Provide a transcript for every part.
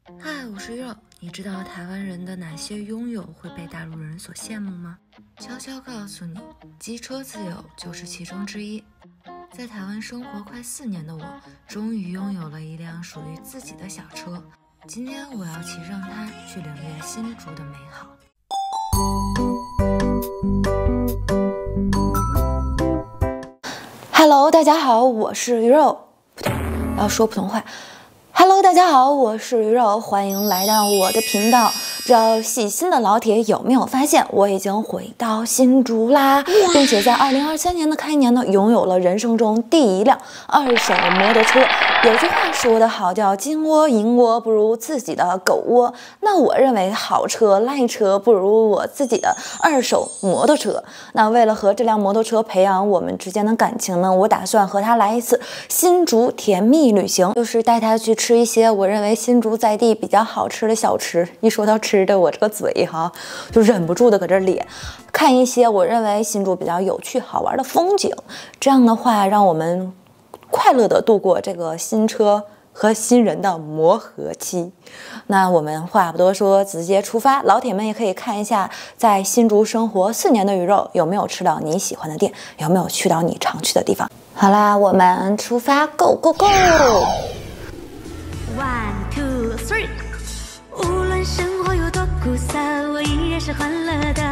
嗨，我是肉。你知道台湾人的哪些拥有会被大陆人所羡慕吗？悄悄告诉你，机车自由就是其中之一。在台湾生活快4年的我，终于拥有了一辆属于自己的小车。今天我要骑上它，去领略新竹的美好。Hello， 大家好，我是鱼肉，不对，要说普通话。Hello， 大家好，我是鱼肉，欢迎来到我的频道。不知道细心的老铁有没有发现，我已经回到新竹啦，并且在2023年的开年呢，拥有了人生中第一辆2手摩托车。有句话说得好，叫金窝银窝不如自己的狗窝。那我认为好车赖车不如我自己的2手摩托车。那为了和这辆摩托车培养我们之间的感情呢，我打算和它来一次新竹甜蜜旅行，就是带它去吃一些我认为新竹在地比较好吃的小吃。一说到吃的，我这个嘴就忍不住的搁这咧，看一些我认为新竹比较有趣好玩的风景。这样的话，让我们快乐的度过这个新车和新人的磨合期。那我们话不多说，直接出发。老铁们也可以看一下，在新竹生活4年的鱼肉有没有吃到你喜欢的店，有没有去到你常去的地方。好啦，我们出发 ，Go Go Go！ One two three， 无论生活有多苦涩，我依然是欢乐的。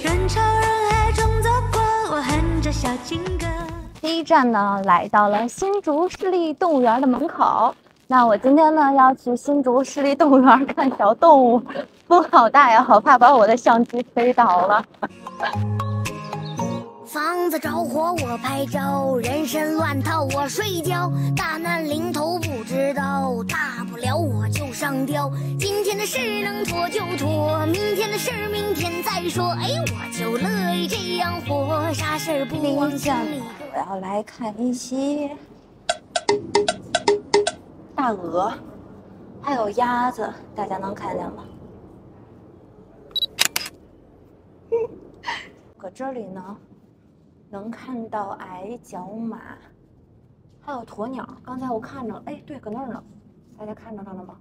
人潮人海中走过，我哼着小情歌。第一站呢，来到了新竹市立动物园的门口。那我今天呢，要去新竹市立动物园看小动物，风好大呀，好怕把我的相机飞倒了。房子着火我拍照，人参乱套我睡觉，大难临头不知道，大不了我就上吊。今天的事能拖就拖，明天的事明天再说。哎，我就乐意这样活，啥事儿不往心里。我要来看一些大鹅，还有鸭子，大家能看见吗？搁这里呢，能看到矮脚马，还有鸵鸟。刚才我看着了，哎，对，搁那儿呢，大家看着它了吗？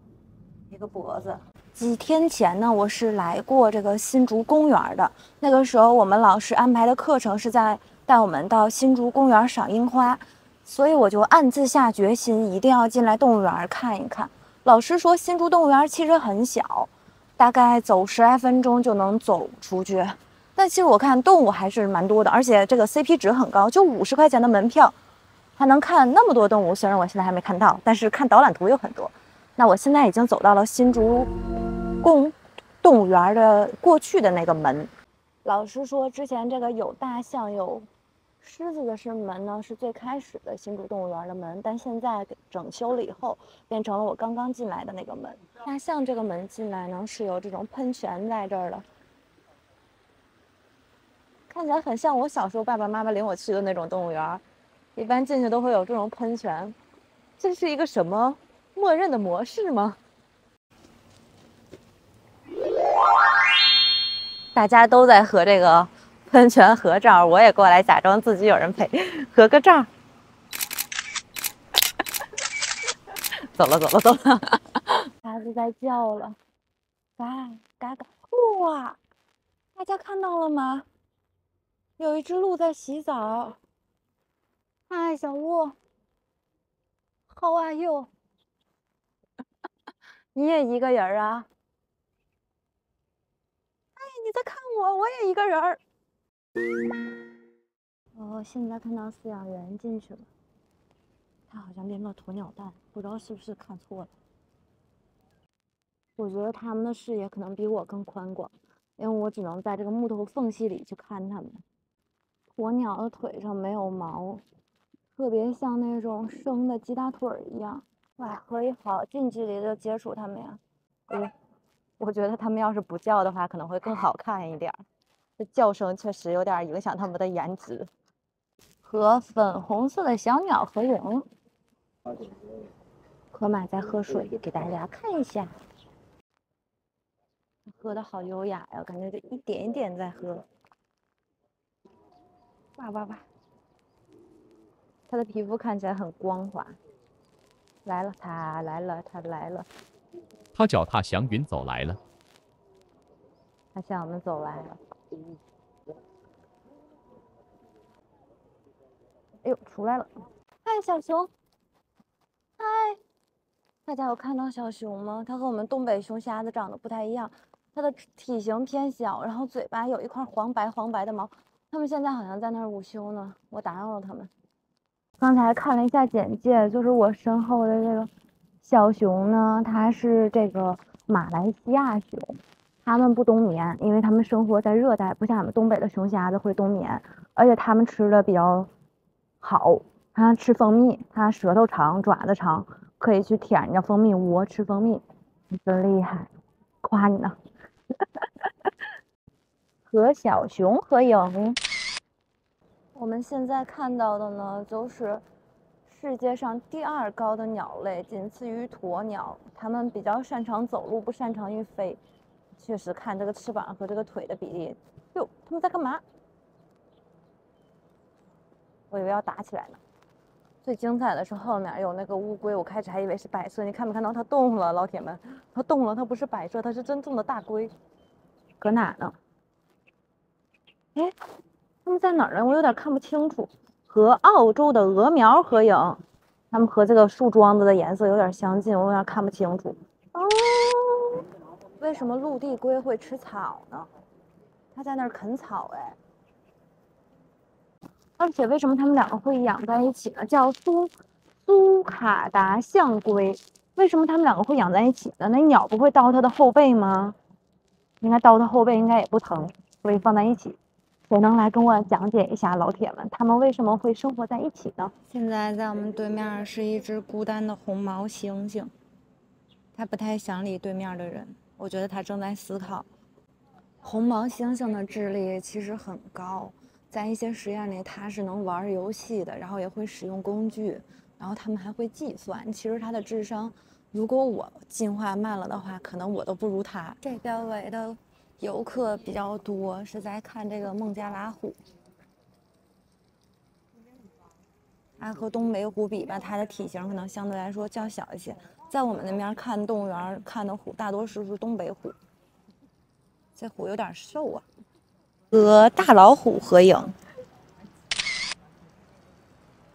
一个脖子。几天前呢，我是来过这个新竹公园的。那个时候我们老师安排的课程是在带我们到新竹公园赏樱花，所以我就暗自下决心，一定要进来动物园看一看。老师说新竹动物园其实很小，大概走10来分钟就能走出去。但其实我看动物还是蛮多的，而且这个 CP 值很高，就50块钱的门票，还能看那么多动物。虽然我现在还没看到，但是看导览图有很多。那我现在已经走到了新竹动物园的过去的那个门。老师说，之前这个有大象、有狮子的门呢，是最开始的新竹动物园的门，但现在整修了以后，变成了我刚刚进来的那个门。大象这个门进来呢，是有这种喷泉在这儿的。看起来很像我小时候爸爸妈妈领我去的那种动物园，一般进去都会有这种喷泉。这是一个什么默认的模式吗？大家都在和这个喷泉合照，我也过来假装自己有人陪，合个照。走了，鸭子在叫了，嘎嘎！哇，大家看到了吗？有一只鹿在洗澡。嗨，小鹿 ，How are you？ 你也一个人啊？哎，你在看我，我也一个人儿。哦，现在看到饲养员进去了，他好像拎了鸵鸟蛋，不知道是不是看错了。我觉得他们的视野可能比我更宽广，因为我只能在这个木头缝隙里去看它们。鸵鸟的腿上没有毛，特别像那种生的鸡大腿一样。哇，可以好近距离的接触它们呀。我觉得它们要是不叫的话，可能会更好看一点。这叫声确实有点影响它们的颜值。和粉红色的小鸟合影。河马在喝水，给大家看一下。喝的好优雅呀，感觉就一点一点在喝。哇！它的皮肤看起来很光滑。来了，它来了。他脚踏祥云走来了。他向我们走来了。哎呦，出来了！嗨，小熊！嗨，大家有看到小熊吗？它和我们东北熊瞎子长得不太一样，它的体型偏小，然后嘴巴有一块黄白的毛。它们现在好像在那儿午休呢，我打扰了它们。刚才看了一下简介，就是我身后的这个小熊呢，它是这个马来西亚熊。它们不冬眠，因为它们生活在热带，不像俺们东北的熊瞎子会冬眠。而且它们吃的比较好，它吃蜂蜜，它舌头长，爪子长，可以去舔着蜂蜜窝吃蜂蜜。你真厉害，夸你呢。和小熊合影。我们现在看到的呢，就是世界上第2高的鸟类，仅次于鸵鸟。它们比较擅长走路，不擅长于飞。确实，看这个翅膀和这个腿的比例，哟，他们在干嘛？我以为要打起来呢。最精彩的是后面有那个乌龟，我开始还以为是摆设，你看没看到它动了，老铁们，它动了，它不是摆设，它是真正的大龟。搁哪呢？哎，他们在哪儿呢？我有点看不清楚。和澳洲的鹅苗合影，它们和这个树桩子的颜色有点相近，我有点看不清楚。哦。为什么陆地龟会吃草呢？它在那儿啃草哎。而且为什么它们2个会养在一起呢？叫苏卡达象龟。为什么它们2个会养在一起呢？那鸟不会叨它的后背吗？应该叨它后背应该也不疼，所以放在一起。谁能来跟我讲解一下，老铁们，它们为什么会生活在一起呢？现在在我们对面是一只孤单的红毛猩猩，它不太想理对面的人。我觉得他正在思考。红毛猩猩的智力其实很高，在一些实验里，它是能玩游戏的，然后也会使用工具，然后他们还会计算。其实它的智商，如果我进化慢了的话，可能我都不如它。这边围的游客比较多，是在看这个孟加拉虎。它和东北虎比吧，它的体型可能相对来说较小一些。在我们那边看动物园看的虎，大多数是东北虎。这虎有点瘦啊。和大老虎合影。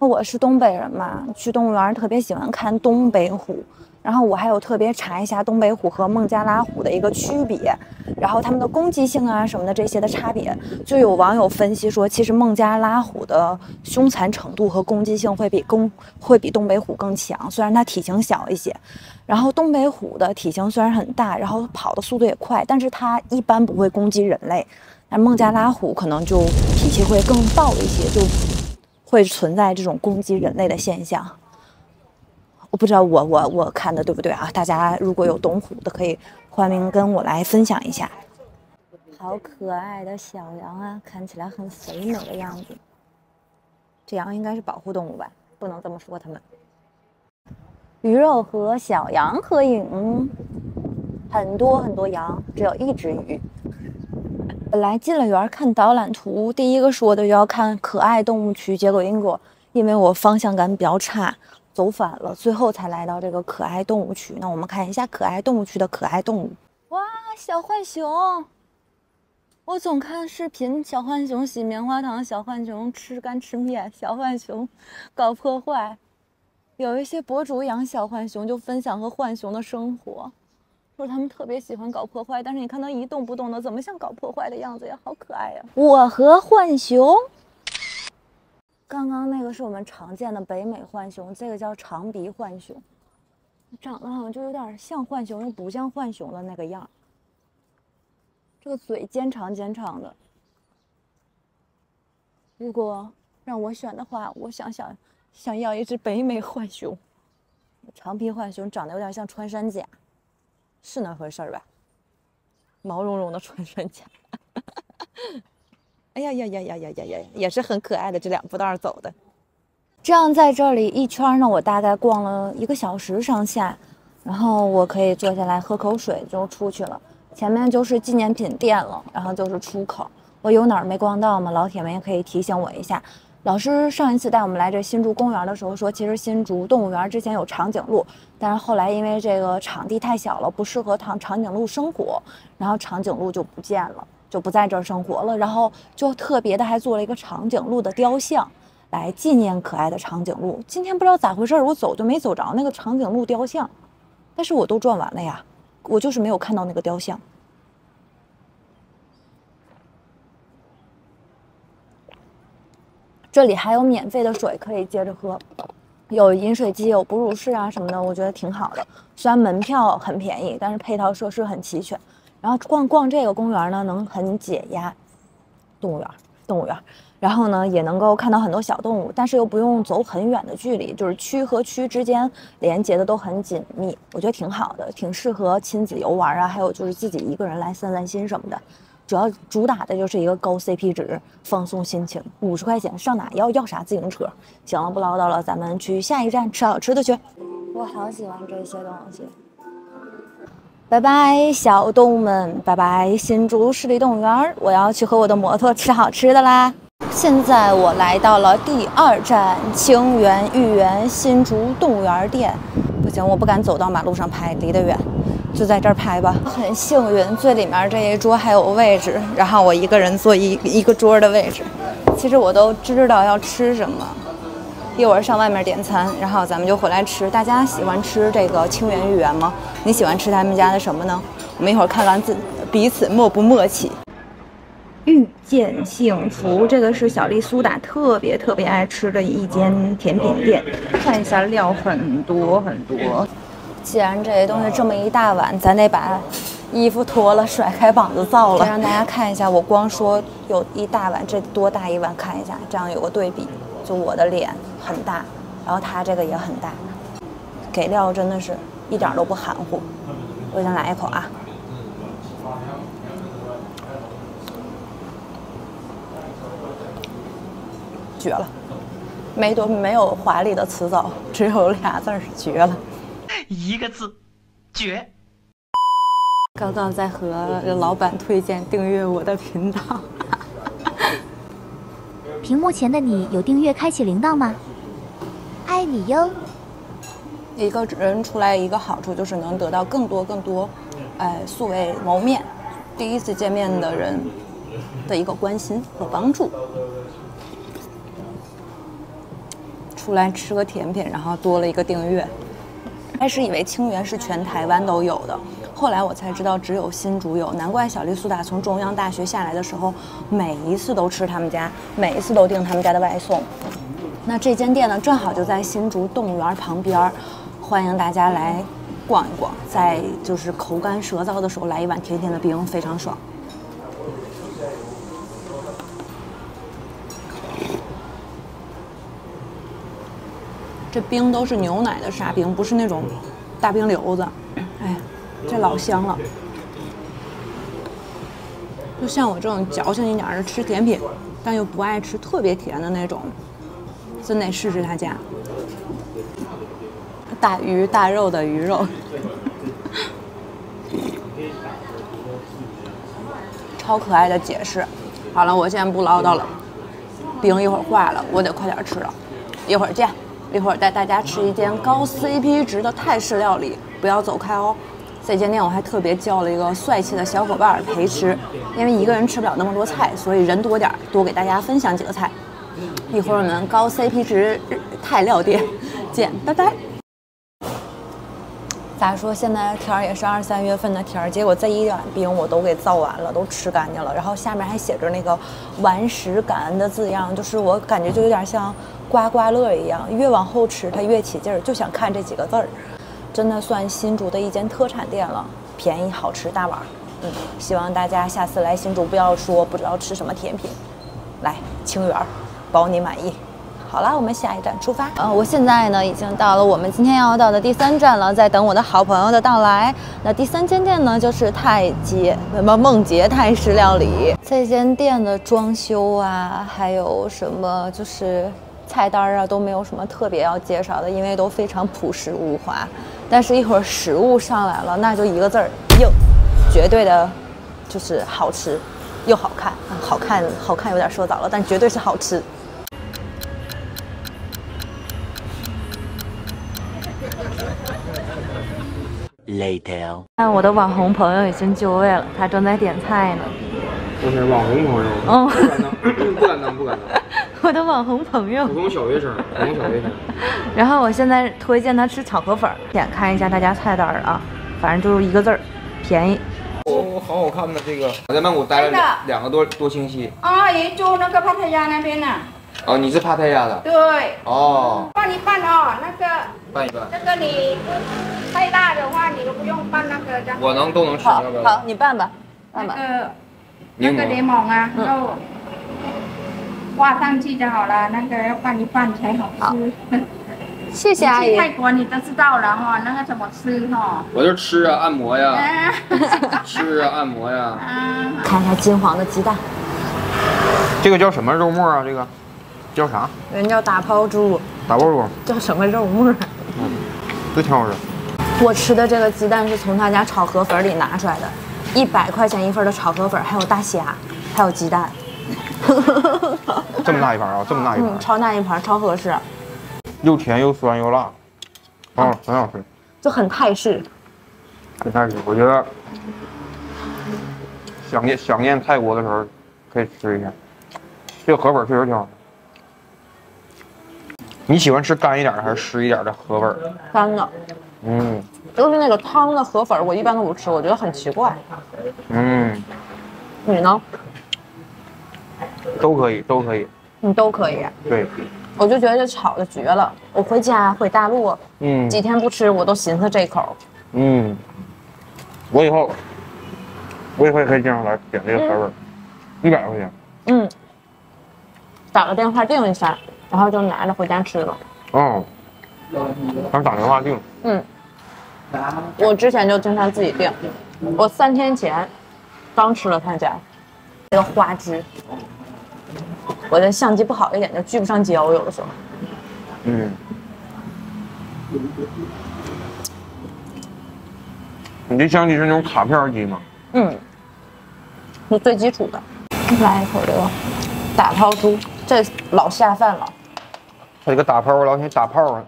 我是东北人嘛，去动物园特别喜欢看东北虎。然后我还有特别查一下东北虎和孟加拉虎的一个区别，然后它们的攻击性啊什么的这些的差别。就有网友分析说，其实孟加拉虎的凶残程度和攻击性会比东北虎更强，虽然它体型小一些。然后东北虎的体型虽然很大，然后跑的速度也快，但是它一般不会攻击人类。而孟加拉虎可能就脾气会更暴一些，就会存在这种攻击人类的现象。我不知道我看的对不对啊？大家如果有懂虎的，可以欢迎跟我来分享一下。好可爱的小羊啊，看起来很肥美的样子。这羊应该是保护动物吧？不能这么说它们。鱼肉和小羊合影，很多羊，只有1只鱼。本来进了园看导览图，第一个说的就要看可爱动物区，结果因为我方向感比较差。走反了，最后才来到这个可爱动物区。那我们看一下可爱动物区的可爱动物。哇，小浣熊！我总看视频，小浣熊洗棉花糖，小浣熊吃干吃面，小浣熊搞破坏。有一些博主养小浣熊，就分享和浣熊的生活，说他们特别喜欢搞破坏。但是你看它一动不动的，怎么像搞破坏的样子呀？好可爱呀！我和浣熊。刚刚那个是我们常见的北美浣熊，这个叫长鼻浣熊，长得好像就有点像浣熊又不像浣熊的那个样。这个嘴尖长的。如果让我选的话，我想要一只北美浣熊。长鼻浣熊长得有点像穿山甲，是那回事吧？毛茸茸的穿山甲。哎呀，也是很可爱的，这2步道走的。这样在这里一圈呢，我大概逛了1个小时上下，然后我可以坐下来喝口水就出去了。前面就是纪念品店了，然后就是出口。我有哪儿没逛到吗？老铁们也可以提醒我一下。老师上一次带我们来这新竹公园的时候说，其实新竹动物园之前有长颈鹿，但是后来因为这个场地太小了，不适合长颈鹿生活，然后长颈鹿就不见了，就不在这儿生活了。然后就特别的还做了一个长颈鹿的雕像，来纪念可爱的长颈鹿。今天不知道咋回事，我走就没走着那个长颈鹿雕像，但是我都转完了呀，我就是没有看到那个雕像。这里还有免费的水可以接着喝，有饮水机，有哺乳室啊什么的，我觉得挺好的。虽然门票很便宜，但是配套设施很齐全。然后逛这个公园呢，能很解压。动物园，然后呢也能够看到很多小动物，但是又不用走很远的距离，就是区和区之间连接的都很紧密，我觉得挺好的，挺适合亲子游玩啊，还有就是自己一个人来散散心什么的。主打的就是一个高 CP 值，放松心情。50块钱上哪要啥自行车？行了，不唠叨了，咱们去下一站吃好吃的去。我好喜欢这些东西。拜拜，小动物们，拜拜，新竹市立动物园，我要去和我的摩托吃好吃的啦。现在我来到了第2站清源豫园新竹动物园店。不行，我不敢走到马路上拍，离得远。就在这儿拍吧，很幸运，最里面这一桌还有位置，然后我一个人坐一个桌的位置。其实我都知道要吃什么，一会儿上外面点餐，然后咱们就回来吃。大家喜欢吃这个清源豫园吗？你喜欢吃他们家的什么呢？我们一会儿看看彼此默不默契。遇见幸福，这个是小丽苏打特别爱吃的一间甜品店，看一下料很多。既然这东西这么一大碗，咱得把衣服脱了，甩开膀子造了。让大家看一下，我光说有一大碗，这多大一碗？看一下，这样有个对比。就我的脸很大，然后他这个也很大，给料真的是一点都不含糊。我先来一口啊，绝了！没有华丽的词藻，只有俩字儿，绝了。一个字，绝。刚刚在和老板推荐订阅我的频道。屏幕前的你有订阅开启铃铛吗？爱你哟。一个人出来一个好处就是能得到更多，素未谋面，第一次见面的人的一个关心和帮助。出来吃个甜品，然后多了一个订阅。开始以为清源是全台湾都有的，后来我才知道只有新竹有，难怪小丽苏打从中央大学下来的时候，每一次都吃他们家，每一次都订他们家的外送。那这间店呢，正好就在新竹动物园旁边，欢迎大家来逛一逛，在就是口干舌燥的时候来一碗甜甜的冰，非常爽。这冰都是牛奶的沙冰，不是那种大冰瘤子。哎呀，这老香了。就像我这种矫情一点的吃甜品，但又不爱吃特别甜的那种，真得试试他家大鱼大肉的鱼肉。超可爱的解释。好了，我现在不唠叨了，冰一会儿化了，我得快点吃了。一会儿见。一会儿带大家吃一间高 CP 值的泰式料理，不要走开哦。这间店我还特别叫了一个帅气的小伙伴陪吃，因为一个人吃不了那么多菜，所以人多点，多给大家分享几个菜。一会儿我们高 CP 值泰料店见，拜拜。咋说？现在天儿也是2、3月份的天儿，结果这一碗冰我都给造完了，都吃干净了。然后下面还写着那个顽石感恩的字样，就是我感觉就有点像刮刮乐一样，越往后吃它越起劲儿，就想看这几个字儿。真的算新竹的一间特产店了，便宜好吃大碗。希望大家下次来新竹不要说不知道吃什么甜品，来清源，保你满意。好了，我们下一站出发。我现在呢已经到了我们今天要到的第3站了，在等我的好朋友的到来。那第3间店呢就是梦洁泰式料理。这间店的装修啊，还有什么就是菜单啊，都没有什么特别要介绍的，因为都非常朴实无华。但是一会儿食物上来了，那就一个字儿，硬，绝对的，就是好吃又好看。好看有点说早了，但绝对是好吃。later。看我的网红朋友已经就位了，他正在点菜呢。我是网红朋友，嗯，不敢当，不敢当。我的网红朋友，普通小学生，普通小学生。然后我现在推荐他吃炒河粉，先看一下大家菜单啊，反正就是一个字儿，便宜。哦，好好看的这个，我在曼谷待了两个多星期。啊，也住那个帕特亚那边呢。哦，你是帕泰亚的？对。哦。拌一拌哦，那个。拌一拌。这个你不太大的话，你都不用拌那个的。我都能吃，好，要不要？好，你拌吧，拌吧。那个柠檬啊，都挂上去就好了，那个要拌一拌才好吃。谢谢阿姨。泰国你都知道了哈，那个怎么吃哈？我就吃啊，按摩呀，吃啊，按摩呀。看一下金黄的鸡蛋，这个叫什么肉末啊？这个叫啥？人叫打抛猪，打包猪。叫什么肉末？这挺好吃。我吃的这个鸡蛋是从他家炒河粉里拿出来的，100块钱一份的炒河粉，还有大虾，还有鸡蛋。这么大一盘啊！这么大一盘。超大一盘，超合适。又甜又酸又辣，很好吃，就很泰式。很泰式，我觉得想念泰国的时候可以吃一下。这个河粉确实挺好吃。你喜欢吃干一点的还是湿一点的河粉？干的。嗯。就是那个汤的河粉，我一般都不吃，我觉得很奇怪。嗯。你呢？都可以，都可以。你都可以。对。我就觉得这炒的绝了。我回大陆，几天不吃我都寻思这口。我以后也可以经常来点这个河粉，100块钱。打个电话订一下，然后就拿着回家吃了。哦，咱打电话订。我之前就经常自己订。我3天前刚吃了他家这个花枝。我的相机不好一点就聚不上焦，有的时候。你这相机是那种卡片机吗？是最基础的。来一口这个打抛猪，这老下饭了。它这个打抛，老天打泡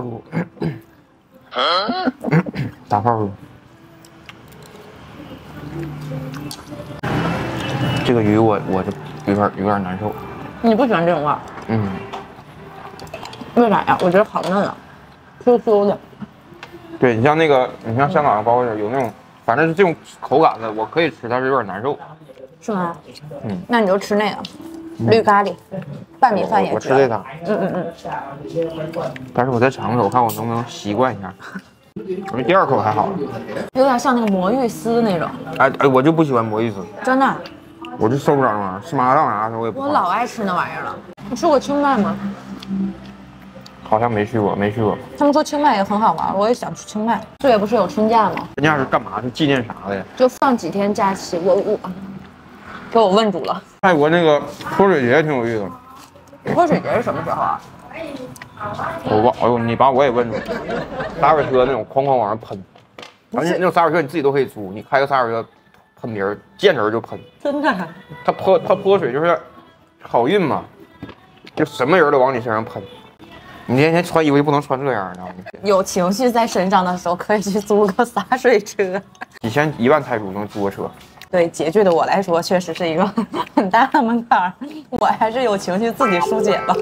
猪，打泡猪。这个鱼我就有点难受。你不喜欢这种味儿？为啥呀？我觉得好嫩啊，Q Q 的。对，你像香港的包子有那种，反正是这种口感的，我可以吃，但是有点难受。是吗？那你就吃那个绿咖喱，拌米饭也我吃这个。但是我再尝尝，我看我能不能习惯一下。我这第2口还好，有点像那个魔芋丝那种。哎，我就不喜欢魔芋丝，真的。我就受不了那玩意儿，吃麻辣烫啥的我也不。我老爱吃那玩意儿了。你吃过清迈吗？好像没去过。他们说清迈也很好玩，我也想去清迈。这也不是有春假吗？春假是干嘛？是纪念啥的呀？就放几天假期。我给我问住了。泰国那个泼水节挺有意思。泼水节是什么时候啊？我忘，哎呦，你把我也问住了。洒水车那种哐哐往上喷，而且那种洒水车你自己都可以租，你开个洒水车喷别人，见人就喷。真的？他泼水就是好运嘛，就什么人都往你身上喷。你那天穿衣服就不能穿这样，你知道吗？有情绪在身上的时候，可以去租个洒水车。以前1万泰铢能租个车。对拮据的我来说，确实是一个很大的门槛。我还是有情绪自己疏解吧。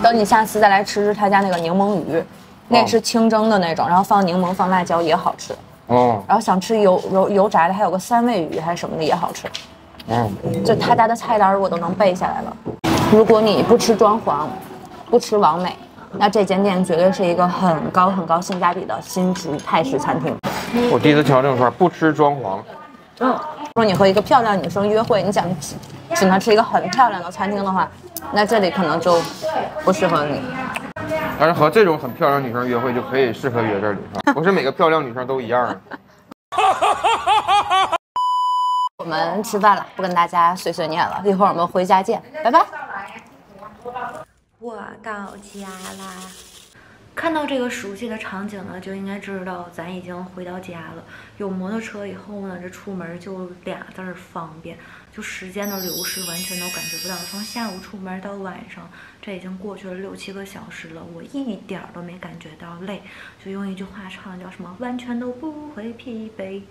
等你下次再来吃他家那个柠檬鱼，那是清蒸的那种，然后放柠檬放辣椒也好吃。然后想吃油炸的，还有个3味鱼还是什么的也好吃。就他家的菜单我都能背下来了。如果你不吃装潢，不吃完美，那这间店绝对是一个很高性价比的新式泰式餐厅。我第一次听到这种说法，不吃装潢。说你和一个漂亮女生约会，你想请她吃一个很漂亮的餐厅的话，那这里可能就不适合你。但是和这种很漂亮女生约会就可以适合约这里，不是每个漂亮女生都一样。我们吃饭了，不跟大家碎碎念了，一会儿我们回家见，拜拜。我到家啦，看到这个熟悉的场景呢，就应该知道咱已经回到家了。有摩托车以后呢，这出门就俩字儿方便，就时间的流逝完全都感觉不到。从下午出门到晚上，这已经过去了6、7个小时了，我一点都没感觉到累。就用一句话唱，叫什么？完全都不会疲惫。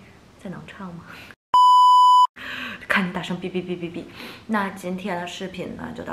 再能唱吗？看你大声哔哔哔哔哔。那今天的视频呢就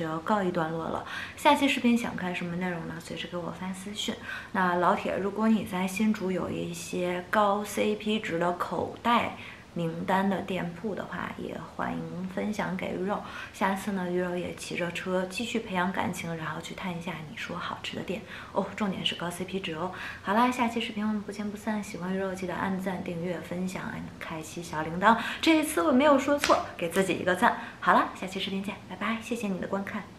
要告一段落了。下期视频想看什么内容呢？随时给我发私讯。那老铁，如果你在新竹有一些高 CP 值的口袋名单的店铺的话，也欢迎分享给鱼肉。下次呢，鱼肉也骑着车继续培养感情，然后去探一下你说好吃的店哦。重点是高 CP 值哦。好啦，下期视频我们不见不散。喜欢鱼肉记得按赞、订阅、分享，开启小铃铛。这一次我没有说错，给自己一个赞。好了，下期视频见，拜拜，谢谢你的观看。